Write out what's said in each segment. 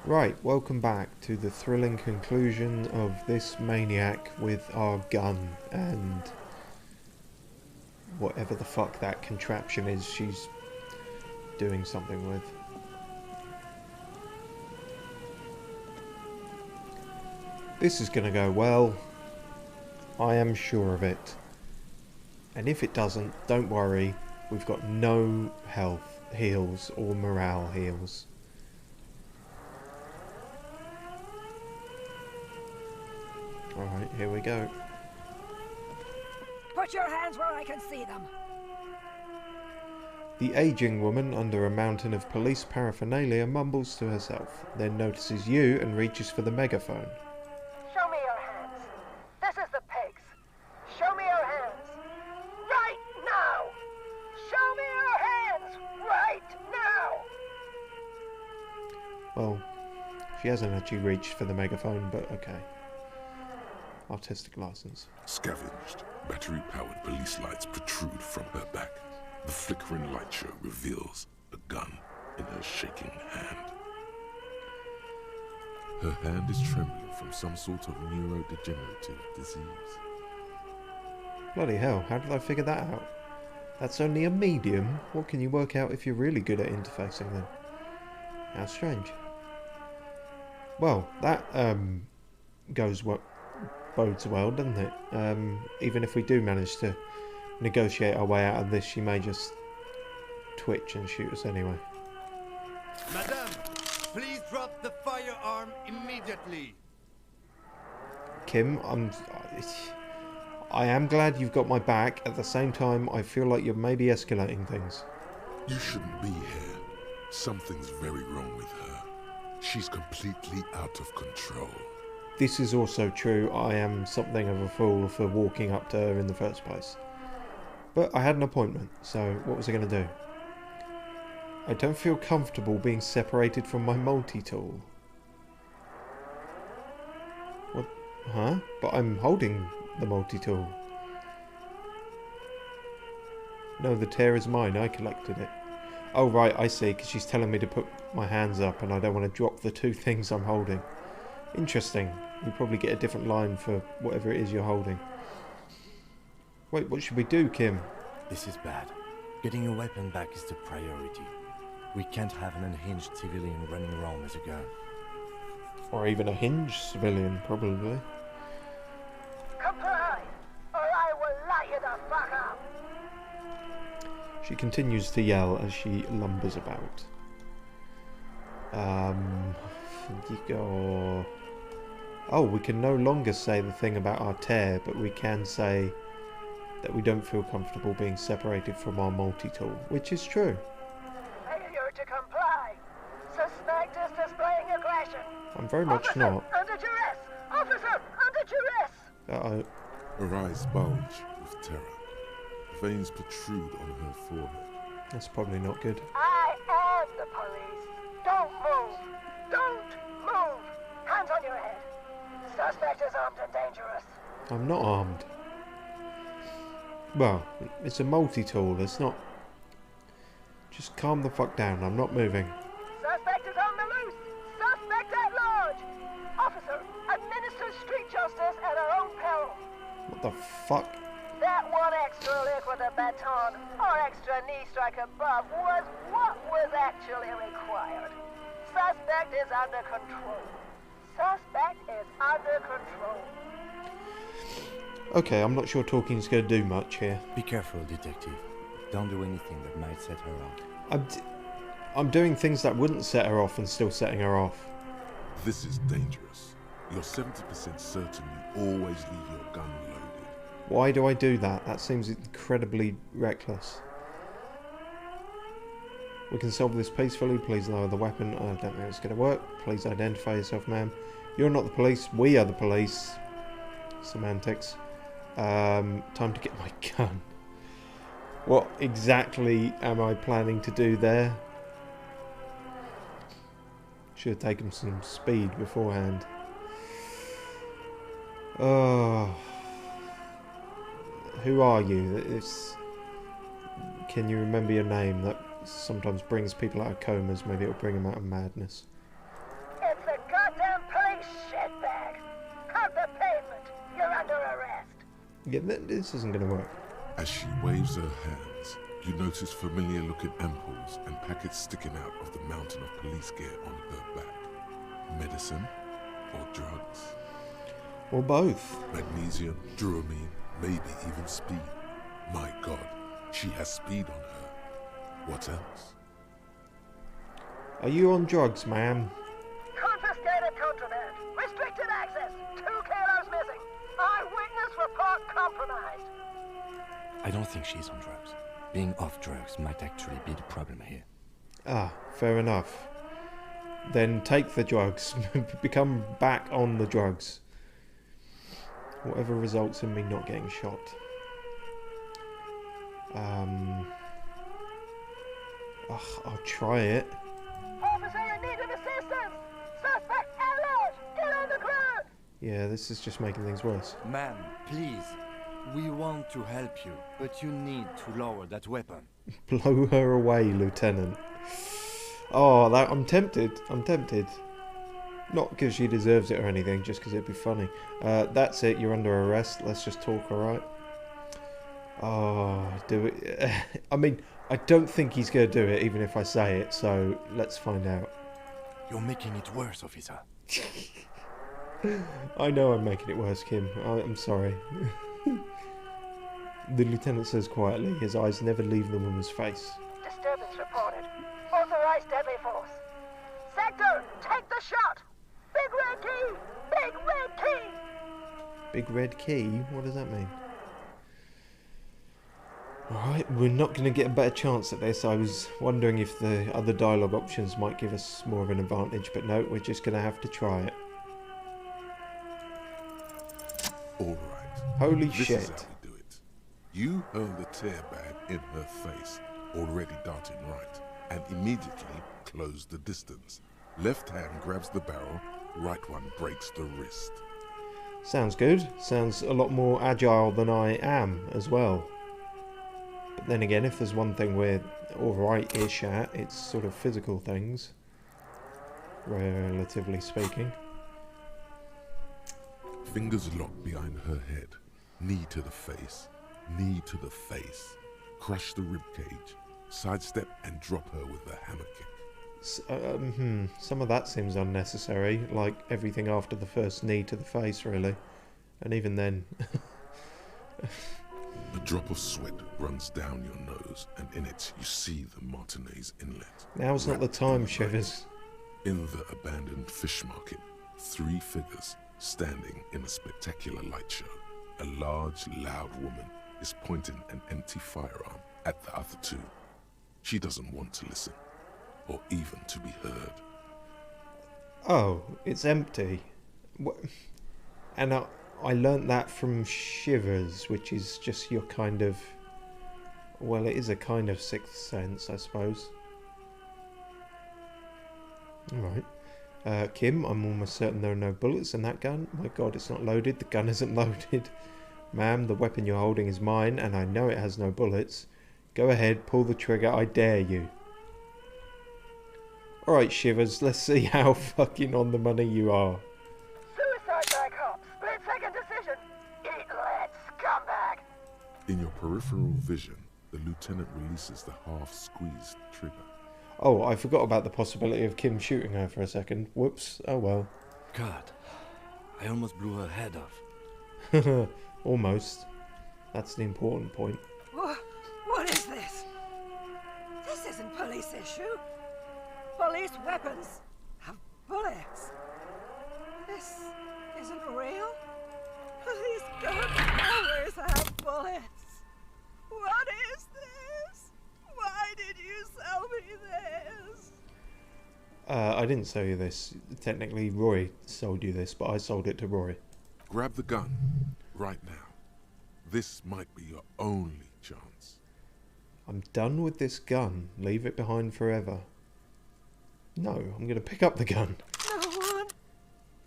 Right, welcome back to the thrilling conclusion of this maniac with our gun and whatever the fuck that contraption is she's doing something with. This is gonna go well. I am sure of it. And if it doesn't, don't worry. We've got no health heals or morale heals. Alright, here we go. Put your hands where I can see them. The aging woman under a mountain of police paraphernalia mumbles to herself, then notices you and reaches for the megaphone. Show me your hands. This is the pigs. Show me your hands. Right now! Show me your hands! Right now! Well, she hasn't actually reached for the megaphone, but okay. Artistic license. Scavenged, battery-powered police lights protrude from her back. The flickering light show reveals a gun in her shaking hand. Her hand is trembling from some sort of neurodegenerative disease. Bloody hell, how did I figure that out? That's only a medium. What can you work out if you're really good at interfacing then? How strange. Well, that bodes well, doesn't it? Even if we do manage to negotiate our way out of this, she may just twitch and shoot us anyway. Madame, please drop the firearm immediately. Kim, I am glad you've got my back. At the same time, I feel like you're maybe escalating things. You shouldn't be here. Something's very wrong with her. She's completely out of control. This is also true. I am something of a fool for walking up to her in the first place. But I had an appointment, so what was I going to do? I don't feel comfortable being separated from my multi-tool. What? Huh? But I'm holding the multi-tool. No, the tear is mine. I collected it. Oh, right, I see, because she's telling me to put my hands up and I don't want to drop the two things I'm holding. Interesting. You probably get a different line for whatever it is you're holding. Wait, what should we do, Kim? This is bad. Getting your weapon back is the priority. We can't have an unhinged civilian running around as a gun. Or even a hinged civilian, probably. Comply, or I will light you the fuck up! She continues to yell as she lumbers about. Oh, we can no longer say the thing about our tear, but we can say that we don't feel comfortable being separated from our multi-tool, which is true. Failure to comply. Suspect is displaying aggression. I'm very much Officer, not. under duress! Officer, under duress! Uh-oh. Her eyes bulge with terror. Veins protrude on her forehead. That's probably not good. I am the police. Don't move. Don't move. Hands on your head. Suspect is armed and dangerous. I'm not armed. Well, it's a multi-tool, it's not... Just calm the fuck down, I'm not moving. Suspect is on the loose. Suspect at large. Officer, administer street justice at our own peril. What the fuck? That one extra lick with a baton or extra knee strike above was what was actually required. Suspect is under control. Suspect is under control. Okay, I'm not sure talking's going to do much here. Be careful, detective. Don't do anything that might set her off. I'm doing things that wouldn't set her off and still setting her off. This is dangerous. You're 70% certain you always leave your gun loaded. Why do I do that? That seems incredibly reckless. We can solve this peacefully. Please lower the weapon. I don't think it's going to work. Please identify yourself, ma'am. You're not the police. We are the police. Semantics. Time to get my gun. What exactly am I planning to do there? Should have taken some speed beforehand. Oh. Who are you? Can you remember your name? That sometimes brings people out of comas. Maybe it'll bring them out of madness. If It's a goddamn police shitbag. Out the pavement. You're under arrest. Yeah, this isn't going to work. As she waves her hands, you notice familiar-looking ampoules and packets sticking out of the mountain of police gear on her back. Medicine or drugs? Or both. Magnesium, Dramamine, maybe even speed. My God, she has speed on her. What else? Are you on drugs, ma'am? Confiscated contraband. Restricted access. 2 kilos missing. Eyewitness report compromised. I don't think she's on drugs. Being off drugs might actually be the problem here. Ah, fair enough. Then take the drugs. Become back on the drugs. Whatever results in me not getting shot. I'll try it. Officer in need of assistance. Suspect alert. Get on the ground. Yeah, this is just making things worse. Ma'am, please. We want to help you, but you need to lower that weapon. Blow her away, Lieutenant. Oh, I'm tempted. I'm tempted. Not because she deserves it or anything, just because it'd be funny. That's it, you're under arrest. Let's just talk, alright? Oh, do it. I mean, I don't think he's going to do it, even if I say it, so let's find out. You're making it worse, officer. I know I'm making it worse, Kim. I'm sorry. The lieutenant says quietly, his eyes never leave the woman's face. Disturbance reported. Authorized deadly force. Sector, take the shot. Big red key. Big red key. Big red key? What does that mean? Alright, we're not going to get a better chance at this. I was wondering if the other dialogue options might give us more of an advantage, but no, we're just going to have to try it. All right. Holy This shit. is how we do it. You hurl the tear bag in her face, already darting right, and immediately close the distance. Left hand grabs the barrel, right one breaks the wrist. Sounds good. Sounds a lot more agile than I am as well. But then again, if there's one thing we're alright-ish at, it's sort of physical things. Relatively speaking. Fingers locked behind her head, knee to the face, knee to the face. Crush the ribcage, sidestep and drop her with a hammer kick. Some of that seems unnecessary, like everything after the first knee to the face, really. And even then... A drop of sweat runs down your nose, and in it you see the Martinez Inlet. Now's not the Wrapped time, in Shivers. In the abandoned fish market, 3 figures standing in a spectacular light show. A large, loud woman is pointing an empty firearm at the other 2. She doesn't want to listen, or even to be heard. Oh, it's empty. And I learnt that from Shivers, which is just your kind of... Well, it is a kind of sixth sense, I suppose. Alright. Kim, I'm almost certain there are no bullets in that gun. My god, it's not loaded. The gun isn't loaded. Ma'am, the weapon you're holding is mine, and I know it has no bullets. Go ahead, pull the trigger, I dare you. Alright, Shivers, let's see how fucking on the money you are. Suicide by cop. Split-second decision. Eat lead, scumbag. In your peripheral vision, the lieutenant releases the half-squeezed trigger. Oh, I forgot about the possibility of Kim shooting her for a second. Whoops. Oh well. God, I almost blew her head off. Almost. That's the important point. What is this? This isn't police issue. Police weapons have bullets. This isn't real. Police guns always have bullets. What is this? Why did you sell me this? I didn't sell you this. Technically, Roy sold you this, but I sold it to Roy. Grab the gun, right now. This might be your only chance. I'm done with this gun. Leave it behind forever. No, I'm going to pick up the gun. No one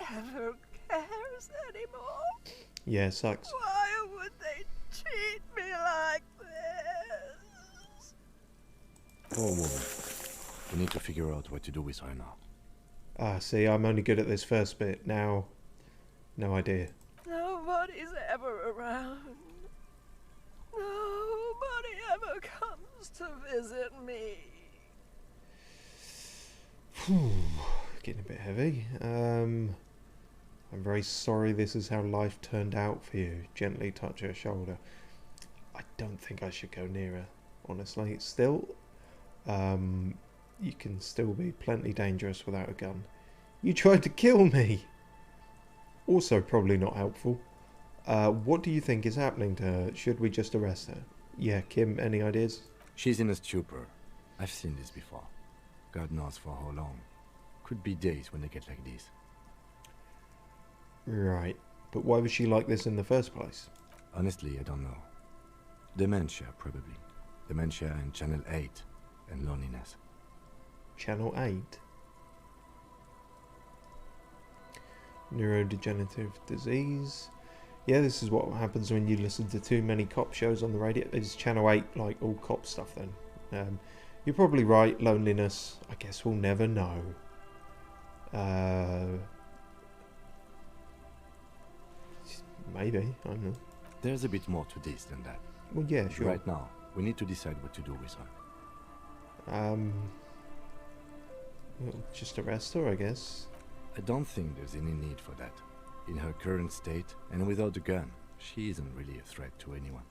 ever cares anymore. Yeah, sucks. Why would they treat me like this? Poor woman. We need to figure out what to do with her now. Ah, see, I'm only good at this first bit. Now, no idea. Nobody's ever around. Nobody ever comes to visit me. Getting a bit heavy. I'm very sorry this is how life turned out for you. Gently touch her shoulder. I don't think I should go near her, honestly. Still, you can still be plenty dangerous without a gun. You tried to kill me! Also probably not helpful. What do you think is happening to her? Should we just arrest her? Yeah, Kim, any ideas? She's in a stupor. I've seen this before. God knows for how long. Could be days when they get like this. Right, but why was she like this in the first place? Honestly, I don't know. Dementia, probably. Dementia and Channel 8. And loneliness. Channel 8? Neurodegenerative disease. Yeah, this is what happens when you listen to too many cop shows on the radio. Is Channel 8 like all cop stuff then? You're probably right, loneliness. I guess we'll never know. Maybe, I don't know. There's a bit more to this than that. Well, yeah, sure. Right now, we need to decide what to do with her. We'll just arrest her, I guess. I don't think there's any need for that. In her current state, and without a gun, she isn't really a threat to anyone.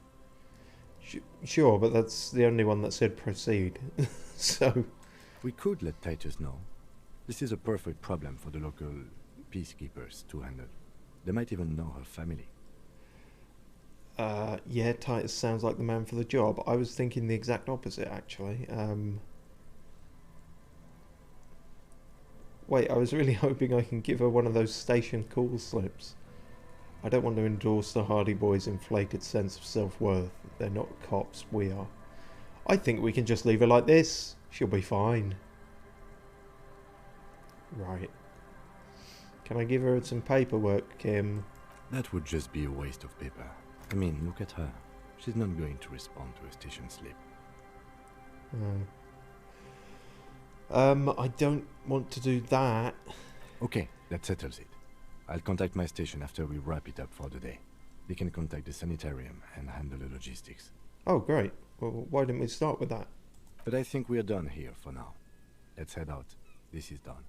Sure, but that's the only one that said proceed. So... We could let Titus know. This is a perfect problem for the local peacekeepers to handle. They might even know her family. Yeah, Titus sounds like the man for the job. I was thinking the exact opposite, actually. Wait, I was really hoping I can give her one of those station call slips. I don't want to endorse the Hardy Boys' inflated sense of self-worth. They're not cops, we are. I think we can just leave her like this. She'll be fine. Right. Can I give her some paperwork, Kim? That would just be a waste of paper. I mean, look at her. She's not going to respond to a station slip. I don't want to do that. Okay, that settles it. I'll contact my station after we wrap it up for the day. They can contact the sanitarium and handle the logistics. Oh, great. Well, why didn't we start with that? But I think we're done here for now. Let's head out. This is done.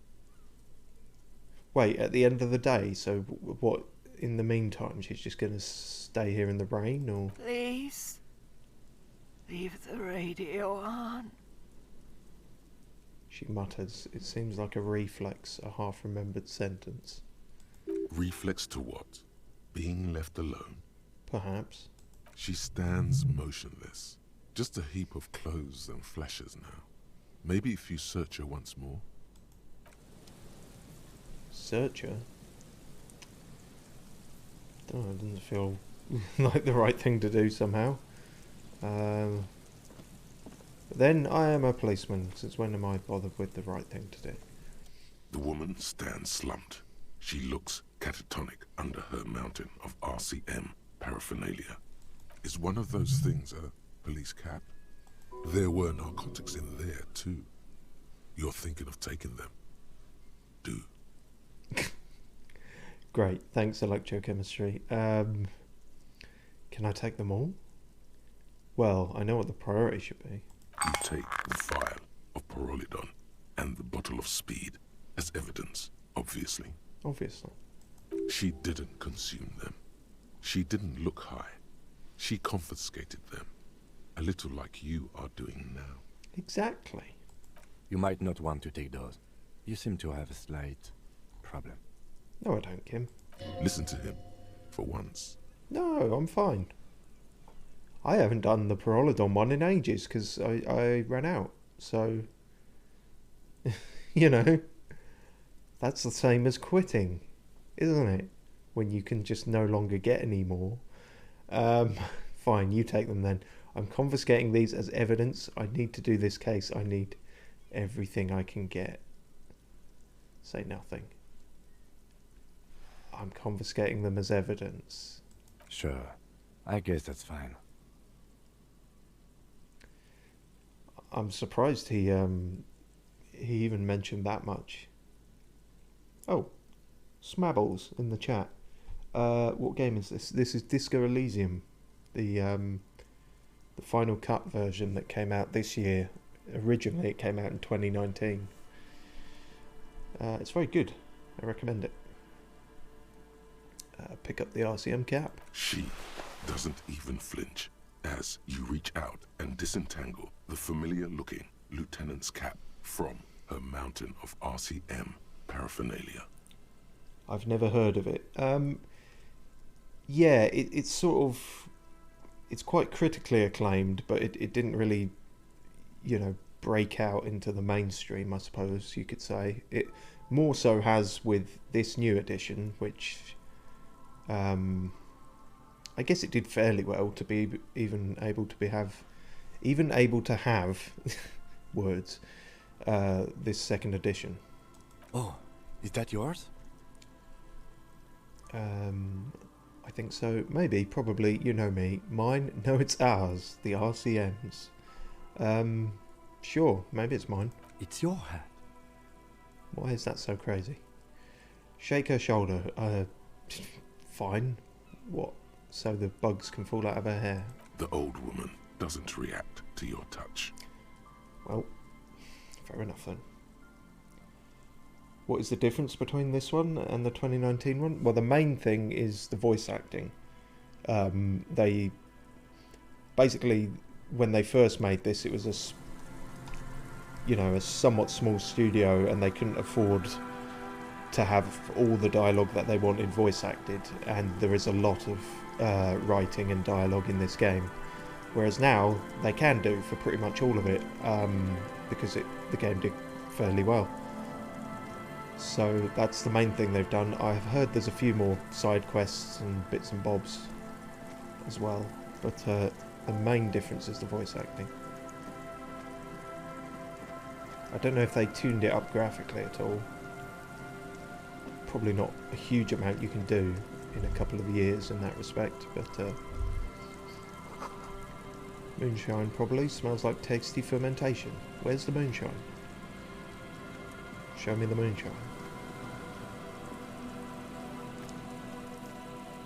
Wait, at the end of the day, so what, in the meantime, she's just going to stay here in the rain, or...? Please, leave the radio on. She mutters. It seems like a reflex, a half-remembered sentence. Reflex to what? Being left alone? Perhaps. She stands motionless. Just a heap of clothes and flashes now. Maybe if you search her once more. Search her? Oh, it doesn't feel like the right thing to do somehow. Then I am a policeman, since when am I bothered with the right thing to do? The woman stands slumped. She looks catatonic under her mountain of RCM paraphernalia. Is one of those things a police cap? There were narcotics in there too. You're thinking of taking them? Do. Great, thanks electrochemistry. Can I take them all? Well, I know what the priority should be. You take the vial of Pyrrolidon and the bottle of speed as evidence, obviously. Obviously. She didn't consume them. She didn't look high. She confiscated them. A little like you are doing now. Exactly. You might not want to take those. You seem to have a slight problem. No, I don't, Kim. Listen to him, for once. No, I'm fine. I haven't done the Pyrrolidon one in ages, because I ran out. So, you know, that's the same as quitting, isn't it? When you can just no longer get any more. Fine, you take them then. I'm confiscating these as evidence. I need to do this case. I need everything I can get. Say nothing. I'm confiscating them as evidence. Sure. I guess that's fine. I'm surprised he even mentioned that much. Oh, Smabbles in the chat. What game is this? This is Disco Elysium, the Final Cut version that came out this year. Originally, it came out in 2019. It's very good. I recommend it. Pick up the RCM cap. She doesn't even flinch as you reach out and disentangle the familiar-looking lieutenant's cap from her mountain of RCM paraphernalia. I've never heard of it. Yeah, it's sort of... It's quite critically acclaimed, but it didn't really, you know, break out into the mainstream, I suppose you could say. It more so has with this new edition, which... I guess it did fairly well to be even able to have words this second edition. Oh, is that yours? I think so. Maybe, probably. You know me. Mine? No, it's ours. The RCM's. Sure. Maybe it's mine. It's your hat. Why is that so crazy? Shake her shoulder. Fine. What? So the bugs can fall out of her hair? The old woman doesn't react to your touch. Well, fair enough then. What is the difference between this one and the 2019 one? Well, the main thing is the voice acting. They... Basically, when they first made this, it was a somewhat small studio, and they couldn't afford to have all the dialogue that they wanted voice acted, and there is a lot of writing and dialogue in this game, whereas now they can do for pretty much all of it, because the game did fairly well. So that's the main thing they've done. I've heard there's a few more side quests and bits and bobs as well, but the main difference is the voice acting. I don't know if they tuned it up graphically at all. Probably not a huge amount you can do in a couple of years in that respect, but moonshine probably smells like tasty fermentation. Where's the moonshine? Show me the moonshine.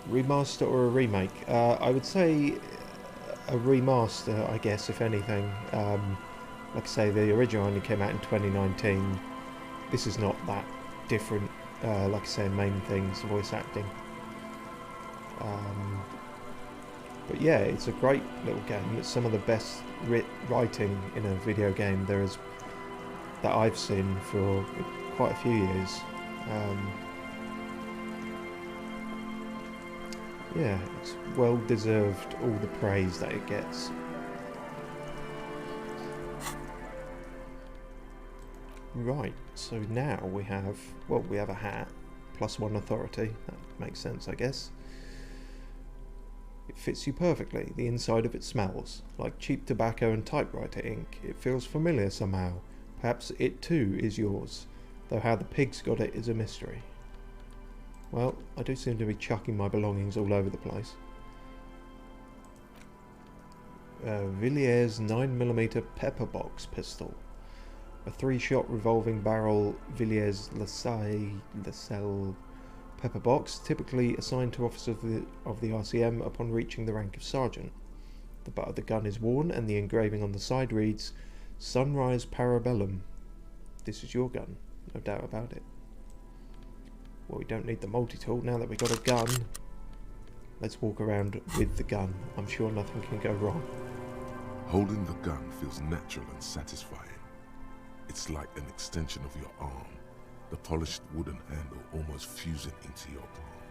Remaster or a remake? I would say a remaster, I guess, if anything. Like I say, the original only came out in 2019. This is not that different. Like I say, main things, voice acting. But yeah, it's a great little game. It's some of the best writing in a video game that I've seen for quite a few years. Yeah, it's well deserved all the praise that it gets. Right, so now we have a hat, plus 1 authority. That makes sense, I guess. It fits you perfectly. The inside of it smells like cheap tobacco and typewriter ink. It feels familiar somehow. Perhaps it too is yours, though how the pigs got it is a mystery. Well, I do seem to be chucking my belongings all over the place. Villiers 9mm pepper box pistol. A 3-shot revolving barrel Villiers Lassalle pepper box, typically assigned to officers of the RCM upon reaching the rank of sergeant. The butt of the gun is worn, and the engraving on the side reads, "Sunrise Parabellum." This is your gun, no doubt about it. Well, we don't need the multi-tool now that we've got a gun. Let's walk around with the gun. I'm sure nothing can go wrong. Holding the gun feels natural and satisfying. It's like an extension of your arm, the polished wooden handle almost fusing into your palm.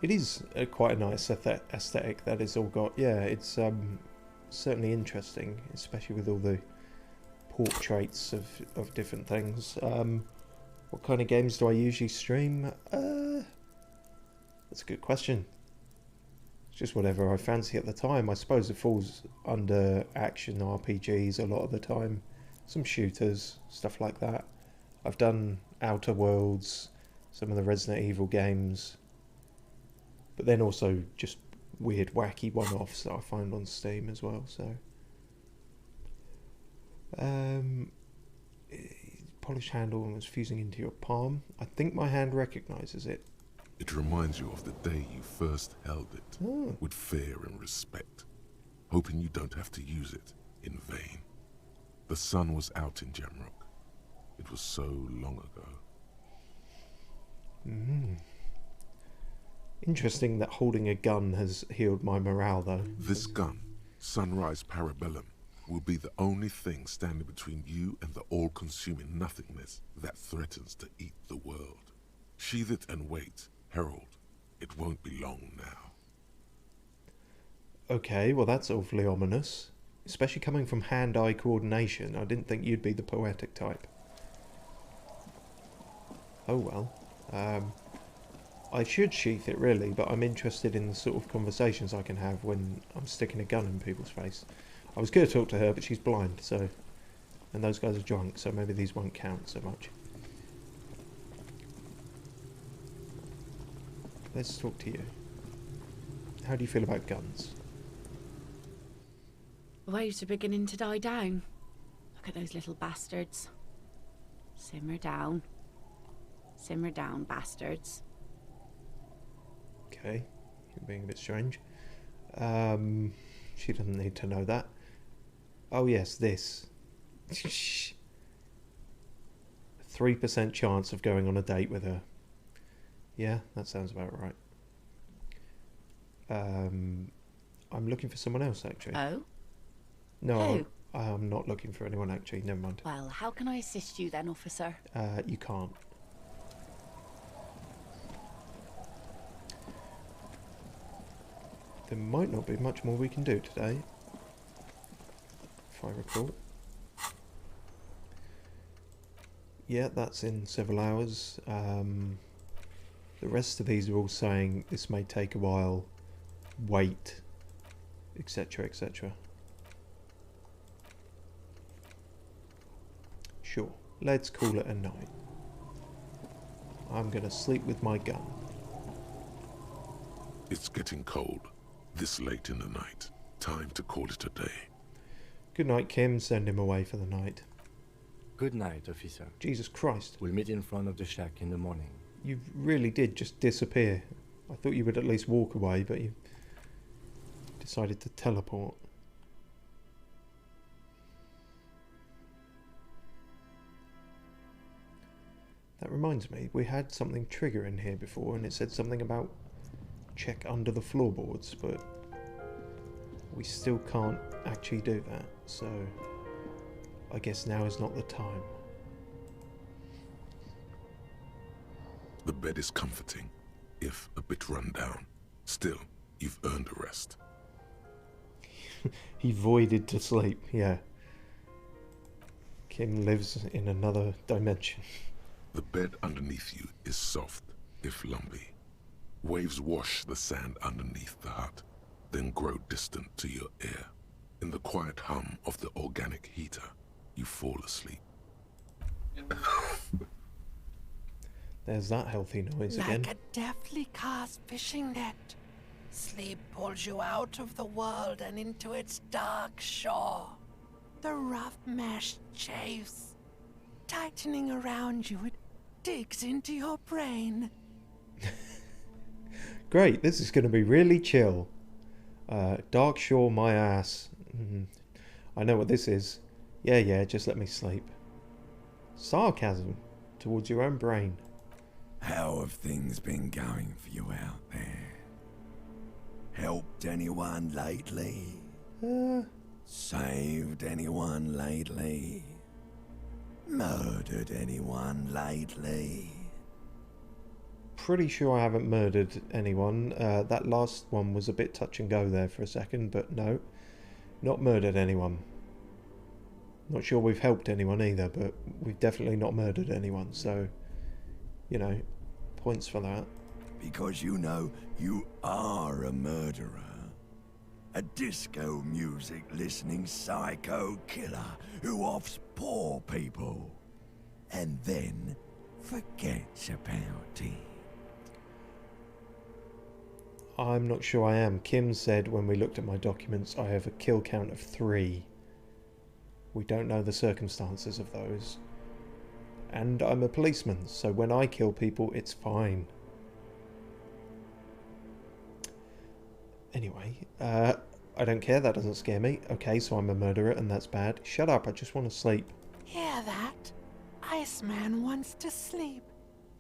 It is quite a nice aesthetic that it's all got. Yeah, it's certainly interesting, especially with all the portraits of different things. What kind of games do I usually stream? That's a good question. It's just whatever I fancy at the time. I suppose it falls under action RPGs a lot of the time. Some shooters, stuff like that. I've done Outer Worlds, some of the Resident Evil games, but then also just weird wacky one-offs that I find on Steam as well. So polished handle and was fusing into your palm. I think my hand recognizes it. It reminds you of the day you first held it, Oh. with fear and respect, hoping you don't have to use it in vain. The sun was out in Jamrock. It was so long ago. Interesting that holding a gun has healed my morale, though. This gun, Sunrise Parabellum, will be the only thing standing between you and the all-consuming nothingness that threatens to eat the world. Sheathe it and wait, Herald. It won't be long now. Okay, well that's awfully ominous. Especially coming from hand-eye coordination. I didn't think you'd be the poetic type. Oh well. I should sheath it really, but I'm interested in the sort of conversations I can have when I'm sticking a gun in people's face. I was going to talk to her, but she's blind, so... And those guys are drunk, so maybe these won't count so much. Let's talk to you. How do you feel about guns? The waves are beginning to die down. Look at those little bastards. Simmer down. Simmer down, bastards. Okay, you're being a bit strange. She doesn't need to know that. Oh yes, this. 3% chance of going on a date with her. Yeah, that sounds about right. I'm looking for someone else, actually. Oh? No, Who? I'm not looking for anyone, actually. Never mind. Well, how can I assist you then, officer? You can't. There might not be much more we can do today, if I recall. Yeah, that's in several hours. The rest of these are all saying this may take a while, wait, etc, etc. Sure, let's call it a night. I'm gonna sleep with my gun. It's getting cold, this late in the night. Time to call it a day. Good night, Kim. Send him away for the night. Good night, officer. Jesus Christ. We'll meet in front of the shack in the morning. You really did just disappear. I thought you would at least walk away, but you decided to teleport. That reminds me, we had something trigger in here before, and it said something about check under the floorboards, but we still can't actually do that, so I guess now is not the time. The bed is comforting, if a bit run down. Still, you've earned a rest. He voided to sleep, yeah. Kim lives in another dimension. The bed underneath you is soft, if lumpy. Waves wash the sand underneath the hut, then grow distant to your ear. In the quiet hum of the organic heater, you fall asleep. There's that healthy noise again. Like a deftly cast fishing net, sleep pulls you out of the world and into its dark shore. The rough mesh chafes, tightening around you, it digs into your brain. Great, this is going to be really chill. Dark shore, my ass. I know what this is. Yeah, just let me sleep. Sarcasm towards your own brain. How have things been going for you out there? Helped anyone lately? Saved anyone lately? Murdered anyone lately? Pretty sure I haven't murdered anyone. That last one was a bit touch and go there for a second, but no. Not murdered anyone. Not sure we've helped anyone either, but we've definitely not murdered anyone, so, you know, points for that. Because you know you are a murderer. A disco music listening psycho killer who offs poor people and then forgets about it. I'm not sure I am. Kim said when we looked at my documents I have a kill count of 3. We don't know the circumstances of those. And I'm a policeman, so when I kill people, it's fine. Anyway, I don't care, that doesn't scare me. Okay, so I'm a murderer and that's bad. Shut up, I just want to sleep. Hear that? Iceman wants to sleep.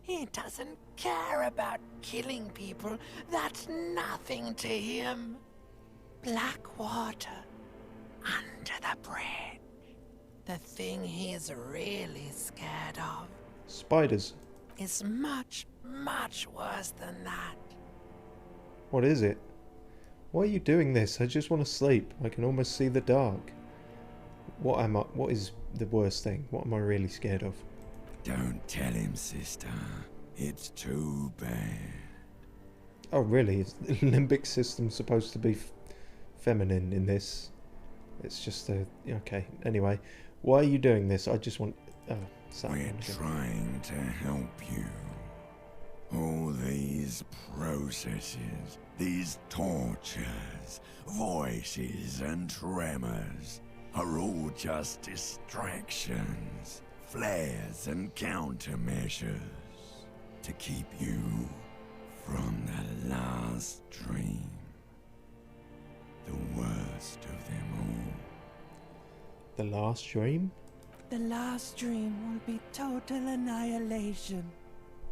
He doesn't care about killing people. That's nothing to him. Black water. Under the bridge. The thing he's really scared of Spiders. is much, much worse than that. What is it? Why are you doing this? I just want to sleep. I can almost see the dark. What is the worst thing? What am I really scared of? Don't tell him, sister. It's too bad. Oh, really? Is the limbic system supposed to be feminine in this? It's just a... Okay, anyway. Why are you doing this? I just want... We're trying to help you. All these processes, these tortures, voices and tremors are all just distractions, flares and countermeasures to keep you from the last dream. The worst of them all. The last dream? The last dream will be total annihilation.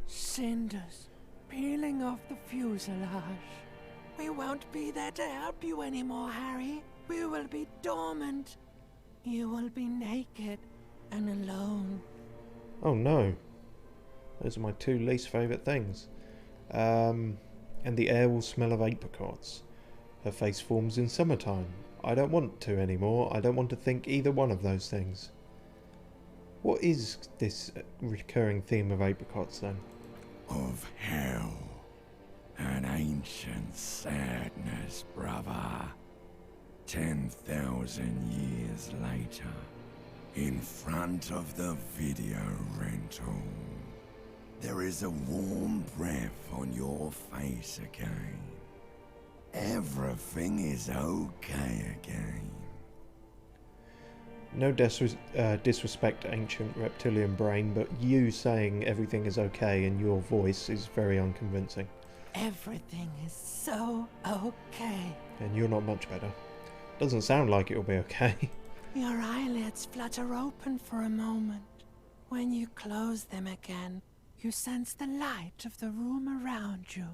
Cinders peeling off the fuselage. We won't be there to help you anymore, Harry. We will be dormant. You will be naked and alone. Oh no. Those are my two least favourite things. And the air will smell of apricots. Her face forms in summertime. I don't want to anymore. I don't want to think either one of those things. What is this recurring theme of apricots then? Of hell. An ancient sadness, brother. 10,000 years later, in front of the video rental, there is a warm breath on your face again. Everything is okay again. No disrespect, ancient reptilian brain, but you saying everything is okay in your voice is very unconvincing. Everything is so okay. And you're not much better. Doesn't sound like it'll be okay. Your eyelids flutter open for a moment. When you close them again, you sense the light of the room around you.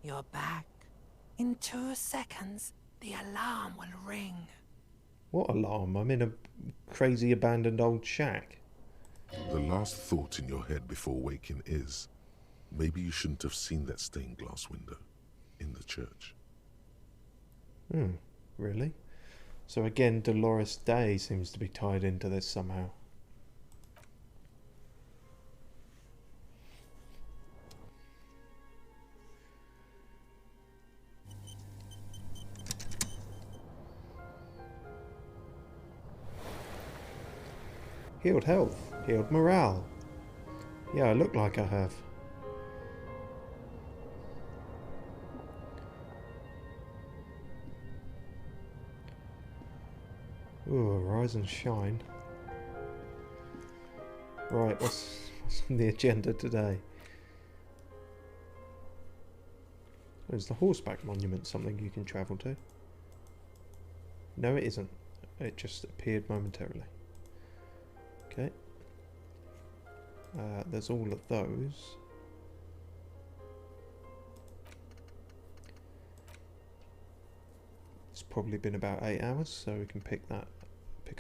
You're back. In 2 seconds, the alarm will ring. What alarm? I'm in a crazy abandoned old shack. The last thought in your head before waking is, maybe you shouldn't have seen that stained glass window in the church. Really? So again, Dolores Day seems to be tied into this somehow. Healed health, healed morale. Yeah, I look like I have. Ooh, rise and shine. Right, what's on the agenda today? Is the horseback monument something you can travel to? No, it isn't. It just appeared momentarily. Okay. There's all of those. It's probably been about 8 hours, so we can pick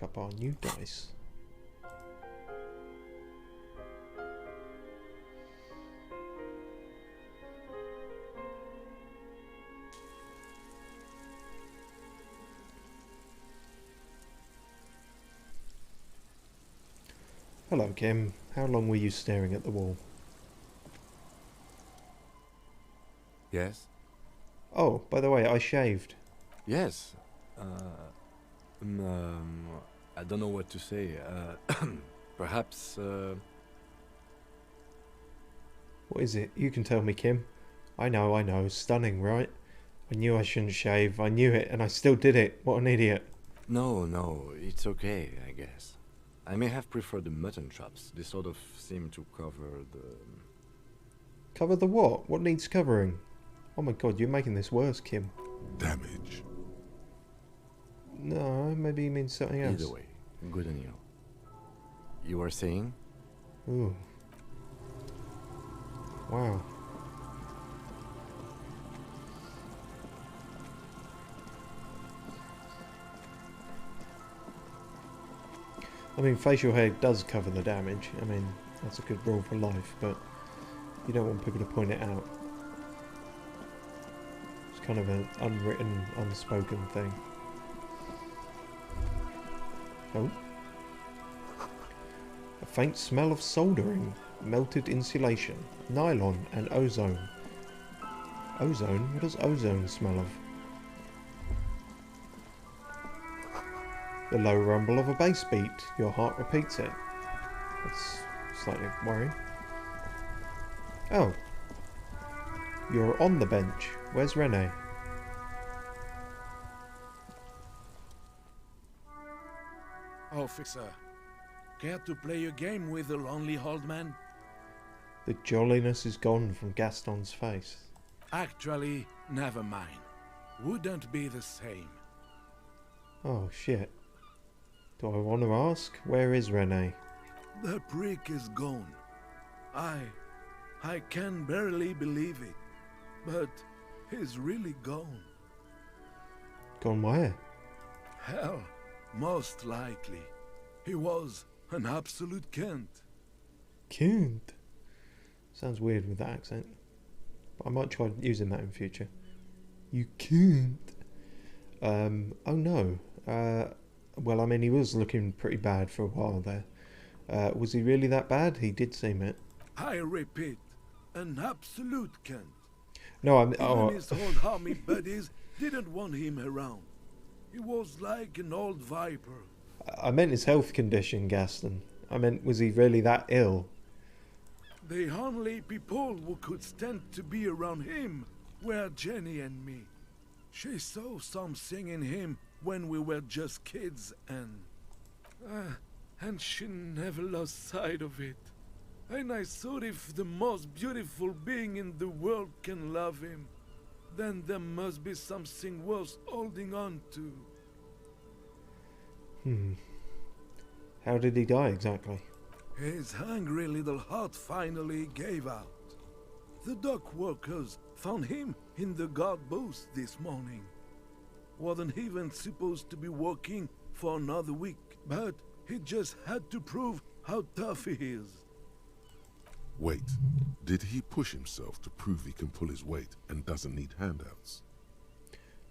up our new dice. Hello, Kim. How long were you staring at the wall? Yes? Oh, by the way, I shaved. Yes. I don't know what to say. Perhaps, What is it? You can tell me, Kim. I know. Stunning, right? I knew I shouldn't shave. I knew it, and I still did it. What an idiot. No, it's okay, I guess. I may have preferred the mutton chops. They sort of seem to cover the... Cover the what? What needs covering? Oh my god, you're making this worse, Kim. Damage. No, maybe he means something else. Either way, good on you. You were saying? Ooh. Wow. I mean, facial hair does cover the damage. I mean, that's a good rule for life, but you don't want people to point it out. It's kind of an unwritten, unspoken thing. Oh. A faint smell of soldering, melted insulation, nylon and ozone. Ozone? What does ozone smell of? The low rumble of a bass beat. Your heart repeats it. That's slightly worrying. Oh. You're on the bench. Where's Rene? Officer, care to play a game with the lonely old man? The jolliness is gone from Gaston's face. Actually, never mind. Wouldn't be the same. Oh shit. Do I want to ask? Where is Rene? The prick is gone. I can barely believe it. But he's really gone. Gone where? Hell, most likely. He was an absolute cunt. Cunt. Sounds weird with that accent. But I might try using that in future. You cunt. Oh no. Well, I mean, he was looking pretty bad for a while there. Was he really that bad? He did seem it. I repeat, an absolute cunt. No, I'm... Even his old army buddies didn't want him around. He was like an old viper. I meant his health condition, Gaston. I meant, was he really that ill? The only people who could stand to be around him were Jenny and me. She saw something in him when we were just kids, and she never lost sight of it. And I thought if the most beautiful being in the world can love him, then there must be something worth holding on to. How did he die exactly? His hungry little heart finally gave out. The dock workers found him in the guard booth this morning. Wasn't even supposed to be working for another week, but he just had to prove how tough he is. Wait, did he push himself to prove he can pull his weight and doesn't need handouts?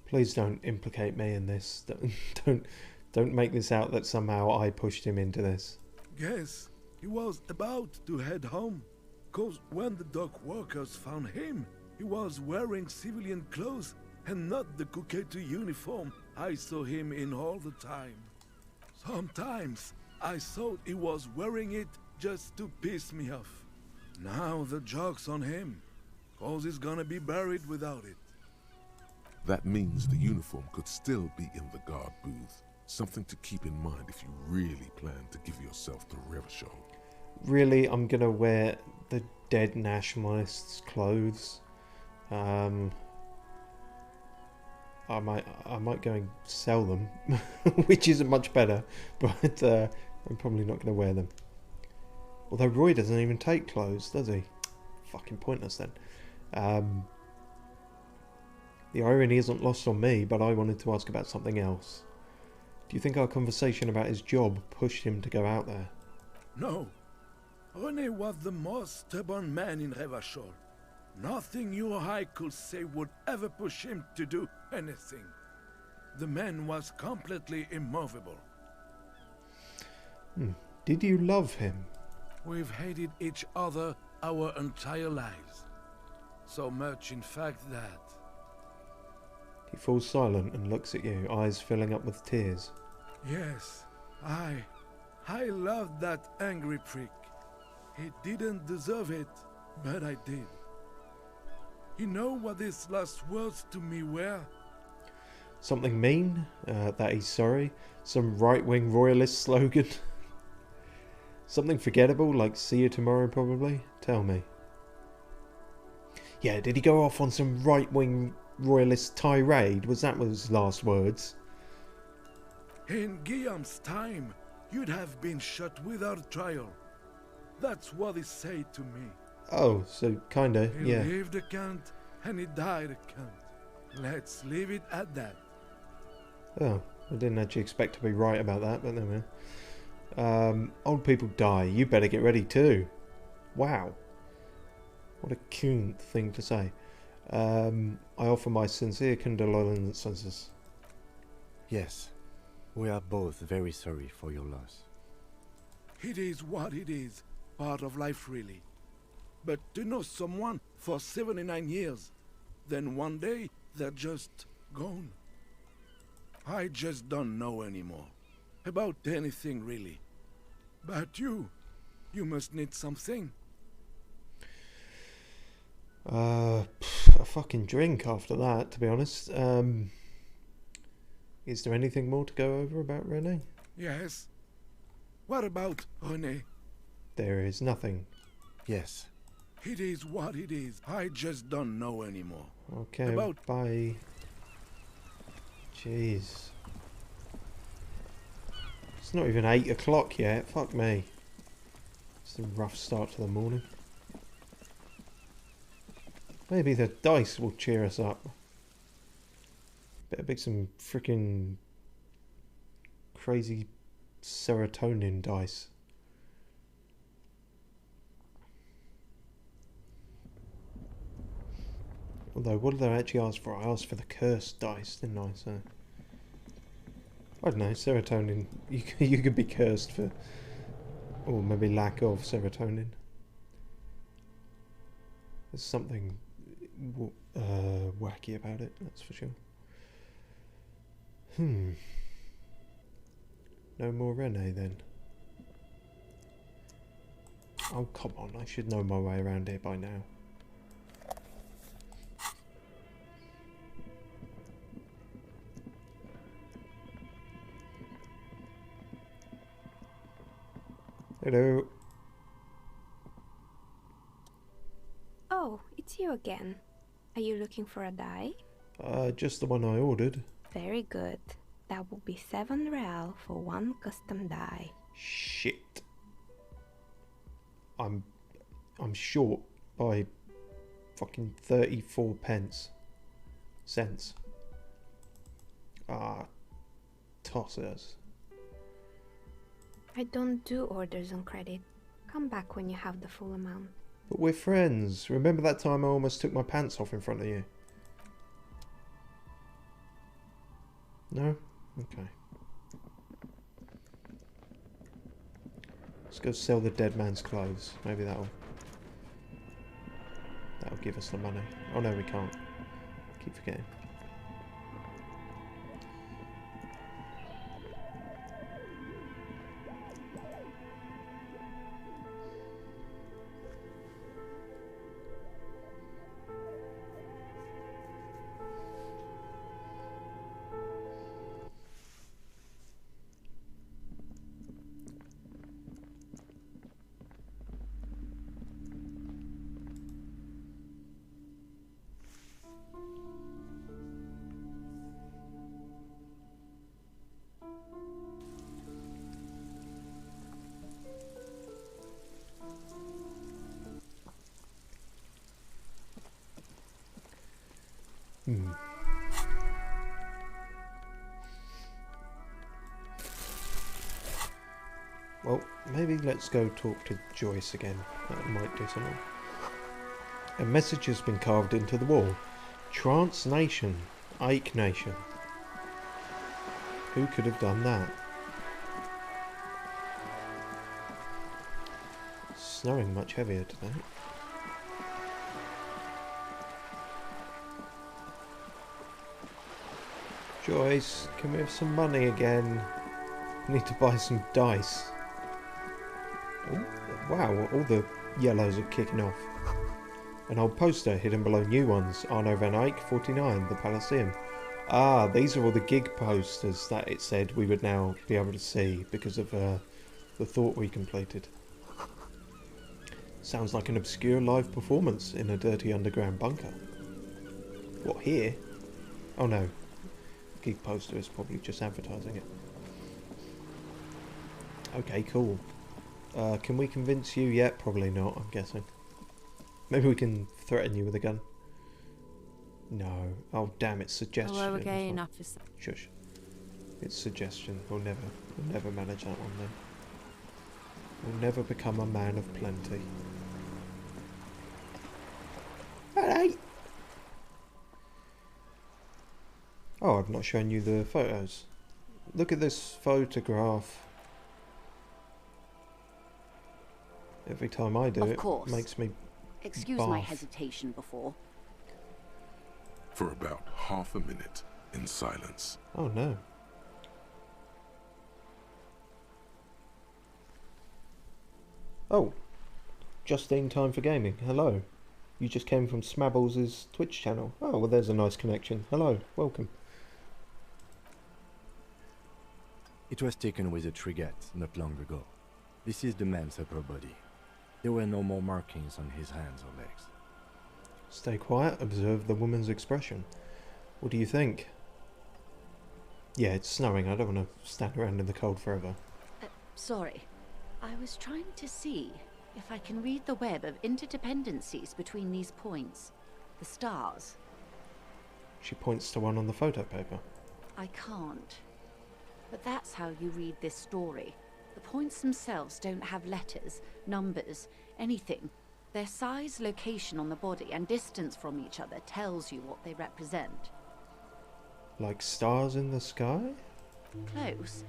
Please don't implicate me in this. Don't make this out that somehow I pushed him into this. Yes, he was about to head home, 'cause when the dock workers found him, he was wearing civilian clothes and not the Kuketu uniform I saw him in all the time. Sometimes I thought he was wearing it just to piss me off. Now the joke's on him, 'cause he's gonna be buried without it. That means the uniform could still be in the guard booth. Something to keep in mind if you really plan to give yourself the rev-show. Really, I'm gonna wear the dead nationalists' clothes. I might go and sell them, which isn't much better, but I'm probably not going to wear them. Although Roy doesn't even take clothes, does he? Fucking pointless then. The irony isn't lost on me, but I wanted to ask about something else. Do you think our conversation about his job pushed him to go out there? No. René was the most stubborn man in Revachol. Nothing you or I could say would ever push him to do anything. The man was completely immovable. Did you love him? We've hated each other our entire lives. So much, in fact, that... He falls silent and looks at you, eyes filling up with tears. Yes, I loved that angry prick. He didn't deserve it, but I did. You know what his last words to me were? Something mean? That he's sorry? Some right-wing royalist slogan? Something forgettable, like see you tomorrow probably? Tell me. Yeah, did he go off on some right-wing royalist tirade? Was that his last words? In Guillaume's time, you'd have been shot without trial. That's what he said to me. Oh, so kinda, He yeah. lived a cunt, and he died a cunt. Let's leave it at that. Oh, I didn't actually expect to be right about that, but there we are. Old people die. You better get ready too. Wow. What a cute thing to say. I offer my sincere condolences. Yes, we are both very sorry for your loss. It is what it is. Part of life, really. But to know someone for 79 years, then one day they're just gone. I just don't know anymore. About anything, really. But you must need something. A fucking drink after that, to be honest. Is there anything more to go over about René? Yes. What about René? There is nothing. Yes. It is what it is. I just don't know anymore. Okay, bye. Jeez. It's not even 8 o'clock yet. Fuck me. It's a rough start to the morning. Maybe the dice will cheer us up. Better pick some freaking crazy serotonin dice. Although, what did I actually ask for? I asked for the cursed dice, didn't I? So, I don't know, serotonin. You could be cursed for, or maybe lack of serotonin. There's something wacky about it, that's for sure. No more René then. Oh, come on, I should know my way around here by now. Hello. Oh, it's you again. Are you looking for a die? Just the one I ordered. Very good. That will be 7 real for one custom die. Shit. I'm short by fucking 34 cents. Tossers. I don't do orders on credit. Come back when you have the full amount. But we're friends. Remember that time I almost took my pants off in front of you? No? Okay. Let's go sell the dead man's clothes. Maybe that'll give us the money. Oh no, we can't. Keep forgetting. Well, maybe let's go talk to Joyce again. That might do something. A message has been carved into the wall. Trance Nation. Ike Nation. Who could have done that? Snowing much heavier today. Joyce, can we have some money again? I need to buy some dice. Oh, wow, all the yellows are kicking off. An old poster hidden below new ones. Arno van Eyck, 49, the Elysium. Ah, these are all the gig posters that it said we would now be able to see because of The thought we completed. Sounds like an obscure live performance in a dirty underground bunker. What, here? Oh no. The gig poster is probably just advertising it. Okay, cool. Can we convince you yet? Probably not, I'm guessing. Maybe we can threaten you with a gun. No. Oh damn, it's suggestion. Hello again, officer. Shush. It's suggestion. We'll never manage that one then. We'll never become a man of plenty. Alright. Oh, I've not shown you the photos. Look at this photograph. Every time I do it, it makes me Excuse barf. my hesitation before. For about half a minute, in silence. Oh no. Oh. Just in time for gaming. Hello. You just came from Smabbles' Twitch channel. Oh, well there's a nice connection. Hello. Welcome. It was taken with a frigate not long ago. This is the man's upper body. There were no more markings on his hands or legs. Stay quiet. Observe the woman's expression. What do you think? Yeah, it's snowing. I don't want to stand around in the cold forever. Sorry. I was trying to see if I can read the web of interdependencies between these points. The stars. She points to one on the photo paper. I can't. But that's how you read this story. The points themselves don't have letters, numbers, anything. Their size, location on the body, and distance from each other tells you what they represent. Like stars in the sky? Close.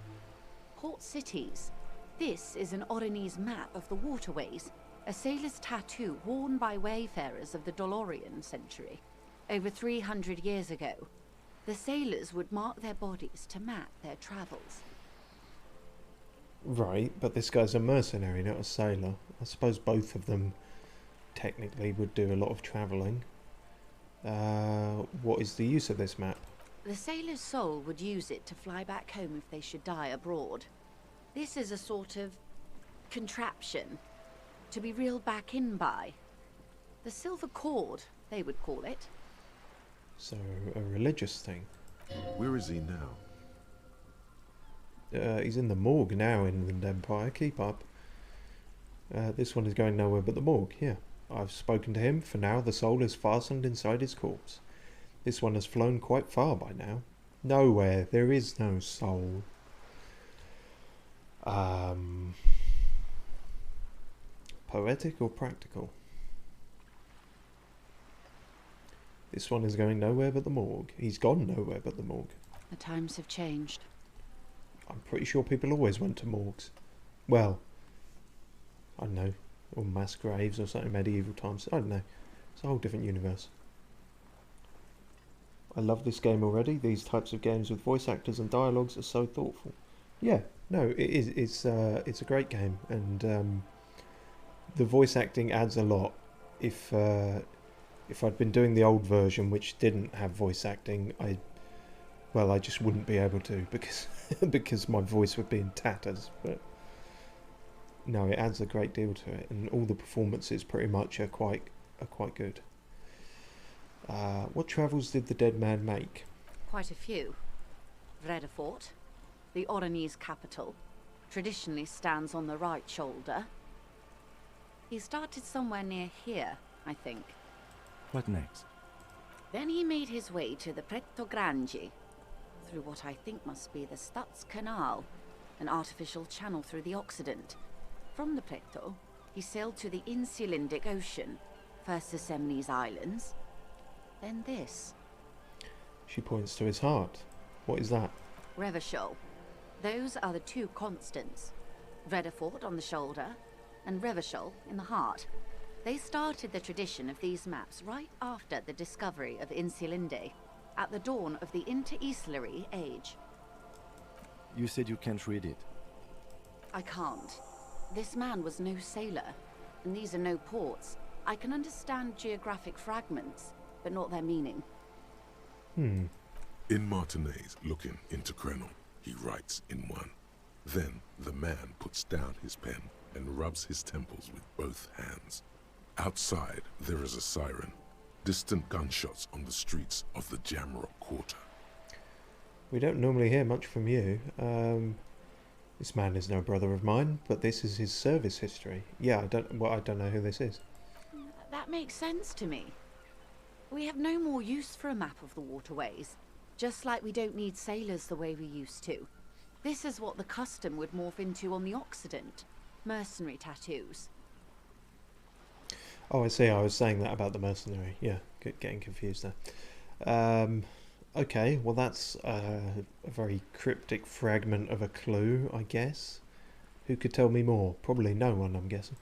Port cities. This is an Oronese map of the waterways, a sailor's tattoo worn by wayfarers of the Dolorian century. Over 300 years ago, the sailors would mark their bodies to map their travels. Right, but this guy's a mercenary, not a sailor. I suppose both of them technically would do a lot of travelling. What is the use of this map? The sailor's soul would use it to fly back home if they should die abroad. This is a sort of contraption to be reeled back in by. The silver cord, they would call it. So, a religious thing. Where is he now? He's in the morgue now, Inland Empire. Keep up. This one is going nowhere but the morgue. Here, I've spoken to him. For now, the soul is fastened inside his corpse. This one has flown quite far by now. Nowhere. There is no soul. Poetic or practical? This one is going nowhere but the morgue. He's gone nowhere but the morgue. The times have changed. I'm pretty sure people always went to morgues. Well, I don't know, or mass graves or something, medieval times. I don't know. It's a whole different universe. I love this game already. These types of games with voice actors and dialogues are so thoughtful. Yeah, no, it is. It's a great game, and the voice acting adds a lot. If I'd been doing the old version, which didn't have voice acting, I just wouldn't be able to because because my voice would be in tatters. But no, it adds a great deal to it, and all the performances pretty much are quite good. What travels did the dead man make? Quite a few. Vredefort, the Oronese capital, traditionally stands on the right shoulder. He started somewhere near here, I think. What next? Then he made his way to the Pretto Grande, through what I think must be the Stutz Canal, an artificial channel through the Occident. From the Pretto, he sailed to the Insulindic Ocean, first to Semni's Islands, then this. She points to his heart. What is that? Revachol. Those are the two constants. Vredefort on the shoulder, and Revachol in the heart. They started the tradition of these maps right after the discovery of Insulinde, at the dawn of the Interinsulary Age. You said you can't read it. I can't. This man was no sailor, and these are no ports. I can understand geographic fragments, but not their meaning. In Martinez looking into Krenel, he writes in one. Then the man puts down his pen and rubs his temples with both hands. Outside, there is a siren. Distant gunshots on the streets of the Jamrock Quarter. We don't normally hear much from you. This man is no brother of mine, but this is his service history. Yeah, I don't know who this is. That makes sense to me. We have no more use for a map of the waterways, just like we don't need sailors the way we used to. This is what the custom would morph into on the Occident. Mercenary tattoos. Oh, I see. I was saying that about the mercenary. Yeah, getting confused there. Okay, well that's a very cryptic fragment of a clue, I guess. Who could tell me more? Probably no one, I'm guessing.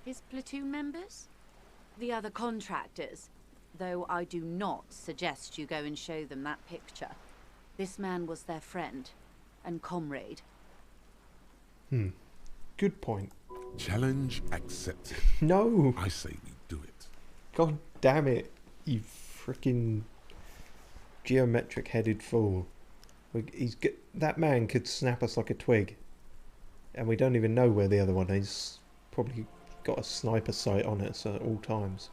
His platoon members? The other contractors. Though I do not suggest you go and show them that picture. This man was their friend and comrade. Good point. Challenge accepted. No! I say we do it. God damn it, you freaking geometric-headed fool. That man could snap us like a twig. And we don't even know where the other one is. Probably got a sniper sight on us at all times.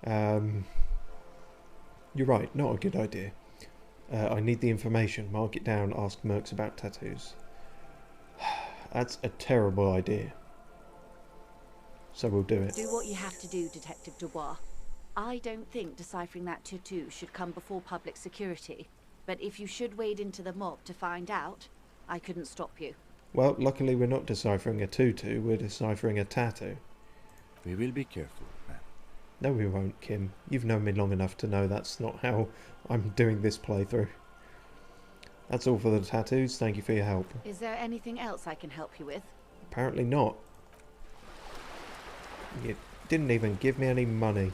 You're right, not a good idea. I need the information. Mark it down, ask mercs about tattoos. That's a terrible idea. So we'll do it. Do what you have to do, Detective Dubois. I don't think deciphering that tattoo should come before public security. But if you should wade into the mob to find out, I couldn't stop you. Well, luckily we're not deciphering a tutu, we're deciphering a tattoo. We will be careful, ma'am. No, we won't, Kim. You've known me long enough to know that's not how I'm doing this playthrough. That's all for the tattoos. Thank you for your help. Is there anything else I can help you with? Apparently not. You didn't even give me any money.